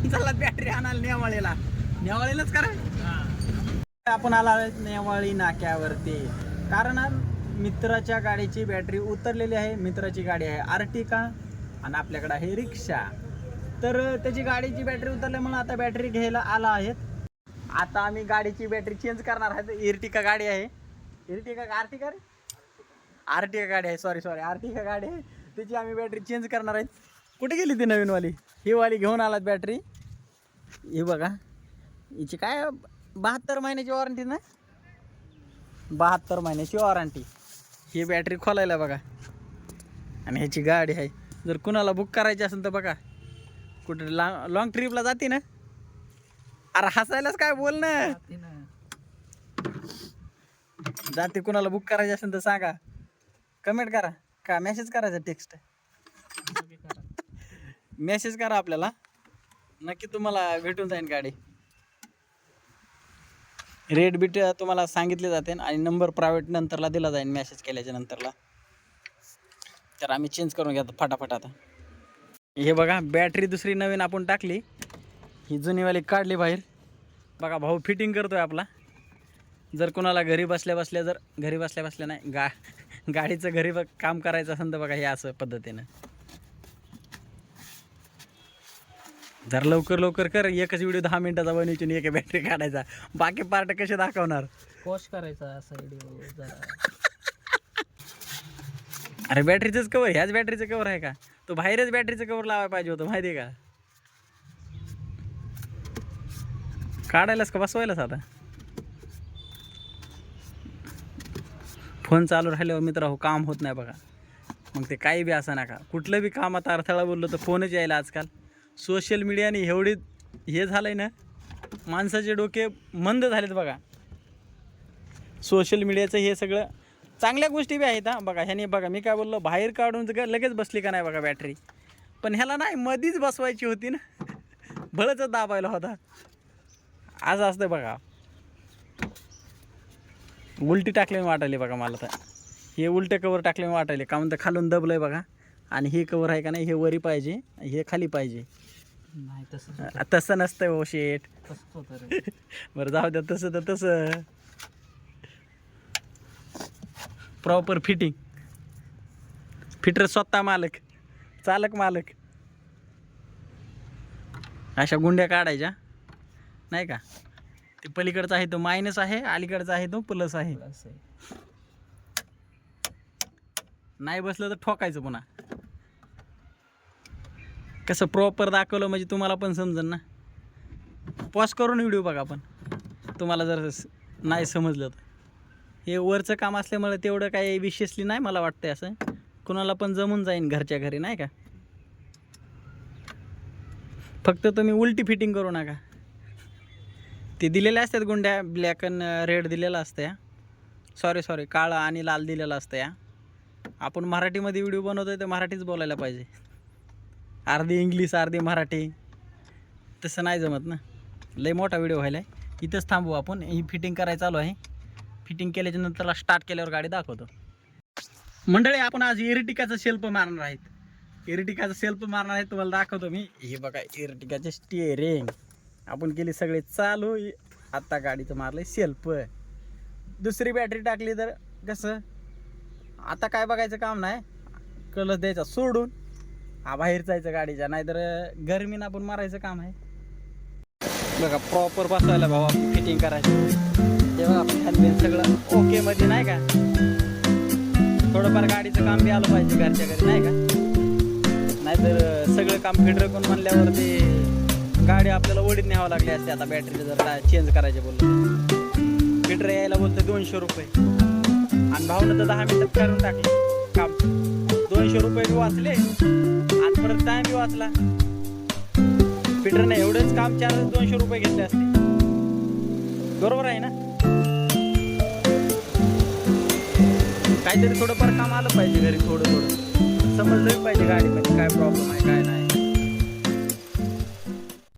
आपण चालला बॅटरी आणायला नेवाळीला. नेवाळीलाच करा. आपण आला नेवाळी नाक्यावरती कारण मित्राच्या गाडीची बॅटरी उतरलेली आहे. मित्राची गाडी आहे आर्टिका आणि आपल्याकडे आहे रिक्षा. तर त्याची गाडीची बॅटरी उतरल्यामुळे आता बॅटरी घ्यायला आला आहेत. आता आम्ही गाडीची बॅटरी चेंज करणार आहे. इर्टिका गाडी आहे. आर्टिका गाडी आहे. सॉरी आर्टिका गाडी आहे. त्याची आम्ही बॅटरी चेंज करणार आहेत. कुठे गेली ती नवीनवाली? ही वाली घेऊन आलात बॅटरी. ही बघा, हिची काय 72 महिन्याची वॉरंटी ना. 72 महिन्याची वॉरंटी. ही बॅटरी खोलायला बघा. आणि ह्याची गाडी आहे. जर कुणाला बुक करायची असेल तर बघा, कुठे लॉंग ट्रिपला जाते ना. अरे हसायलाच काय बोल ना. जाते, कुणाला बुक करायची असेल तर सांगा, कमेंट करा का मेसेज करायचा. टेक्स्ट मेसेज करा आपल्याला, नक्की तुम्हाला भेटून जाईल गाडी. रेट बीट तुम्हाला सांगितले जाते आणि नंबर प्रायव्हेट नंतरला दिला जाईल. मेसेज केल्याच्या नंतरला. तर आम्ही चेंज करून घेतो फटाफट. आता हे बघा, बॅटरी दुसरी नवीन आपण टाकली. ही जुनीवाली काढली बाहेर. बघा भाऊ फिटिंग करतोय आपला. जर कोणाला घरी बसल्या नाही गाडीचं घरी काम करायचं असेल तर बघा हे असं पद्धतीनं. जर लवकर कर. एकच व्हिडिओ 10 मिनिटाचा बनवायची, एक बॅटरी काढायचा. बाकी पार्ट कसे दाखवणार? वॉश करायचा असा व्हिडिओ जरा. अरे बॅटरीचंच कवर, ह्याच बॅटरीचं कवर आहे का? तो बाहेरच बॅटरीचं कवर लावायला पाहिजे होतं, माहिती आहे का? काढायलाच का बसवायलाच? आता फोन चालू राहिल्यावर मित्र काम होत नाही बघा. मग ते काही बी असं नका. कुठलं बी काम आता अडथळा बोललो तर फोनच यायला आजकाल. सोशल मीडियाने एवढी हे झालंय ना, माणसाचे डोके मंद झालेत बघा. सोशल मीडियाचं हे सगळं चांगल्या गोष्टी बी आहेत हा. बघा ह्याने बघा, मी काय बोललो, बाहेर काढून लगेच बसली का नाही बघा बॅटरी. पण ह्याला नाही, मधीच बसवायची होती ना. भळच दाबायला होता. आज असतं बघा. उलटी टाकले वाटायले बघा मला. तर हे उलटे कवर टाकले वाटायले का म्हणतं, खालून दबलंय बघा. आणि हे कवर आहे का नाही, हे वरी पाहिजे, हे खाली पाहिजे. नाही तसं नसतं हो शेट. तसंच बरं जाऊ द्या. तसं तर तसं प्रॉपर फिटिंग. फिटर स्वतः मालक, चालक मालक. अशा गुंड्या काढायच्या नाही का. ते पलीकडचा आहे तो मायनस आहे, अलीकडचा आहे तो प्लस आहे. नाही बसलं तर ठोकायचं पुन्हा. कसं प्रॉपर दाखवलं म्हणजे तुम्हाला पण समजेल ना. पॉज करून व्हिडिओ बघा. पण तुम्हाला जर नाही समजलं तर हे वरचं काम असल्यामुळे तेवढं काही विशेषली नाही मला वाटतंय. असं कुणाला पण जमून जाईन घरच्या घरी नाही का. फक्त तुम्ही उलटी फिटिंग करू नका. ते दिलेल्या असतात गुंड्या, ब्लॅक आणि रेड दिलेला असतं. सॉरी काळं आणि लाल दिलेलं असतं. आपण मराठीमध्ये व्हिडिओ बनवतोय तर मराठीच बोलायला पाहिजे. अर्धी इंग्लिश अर्धी मराठी तसं नाही जमत ना. लय मोठा व्हिडिओ व्हायला आहे. इथंच थांबू आपण. ही फिटिंग करायला चालू आहे. फिटिंग केल्याच्या नंतरला स्टार्ट केल्यावर गाडी दाखवतो. मंडळी आपण आज इर्टिकाचं सेल्फ मारणार आहेत. तुम्हाला दाखवतो मी. हे बघा इर्टिकाचे स्टिअरिंग आपण केली सगळे चालू. आता गाडीचं मारलंय सेल्फ. दुसरी बॅटरी टाकली तर कसं आता काय बघायचं काम नाही. कलस द्यायचा सोडून बाहेर जायचं गाडीच्या, नाहीतर गरमीनं आपण मारायचं काम आहे. बघा प्रॉपर बसवायला भावा फिटिंग करायचं. तेव्हा फॅन सगळं ओके मध्ये नाही का. थोडंफार गाडीचं काम बी आलं पाहिजे घरच्या घरी नाही का. नाहीतर सगळं काम फिटर करून म्हणल्यावर ते गाडी आपल्याला ओढीत न्यावं लागली असते. आता बॅटरीला जर चेंज करायचे बोललो, फिटर यायला बोलतो 200 रुपये. आणि भावनं तर 10 मिनिटात करून टाकले काम. 200 रुपये बी वाचले आणि परत टाइम बी वाचला. फिटरने एवढंच काम चार्ज 200 रुपये घेतले असते. बरोबर आहे ना. काहीतरी थोडंफार काम आलं पाहिजे घरी. थोडं समजलं पाहिजे गाडीमध्ये काय प्रॉब्लेम आहे काय नाही.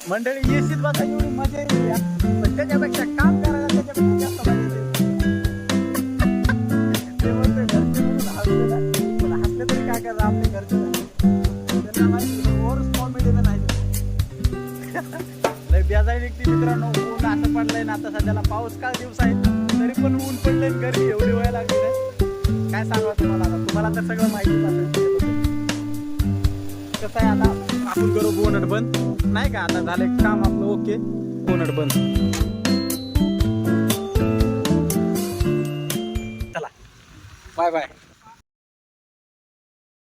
मंडळी एसीत बसा एवढी मजा येते, पण त्याच्यापेक्षा काम करायला त्याच्यापेक्षा जास्त मजा येते. ते म्हणतोय घरचे म्हणून हसले ना, पण हसले तरी काय करणार आपले घरचे. त्यांना माहिती ओव्हर कॉमेडी नाही. लय बेजारी निघते मित्रांनो. ऊन असं पडलंय ना आता सध्याला. पाऊस का दिवस आहे तरी पण ऊन पडलंय. गरमी एवढी व्हायला लागली ना, काय सांगा तुम्हाला. आता तुम्हाला तर सगळं माहितीच असेल. कसं आहे आता आपण करू बोनट बंद नाही का. आता झालं काम आपलं ओके. बोनट बंद. चला बाय बाय.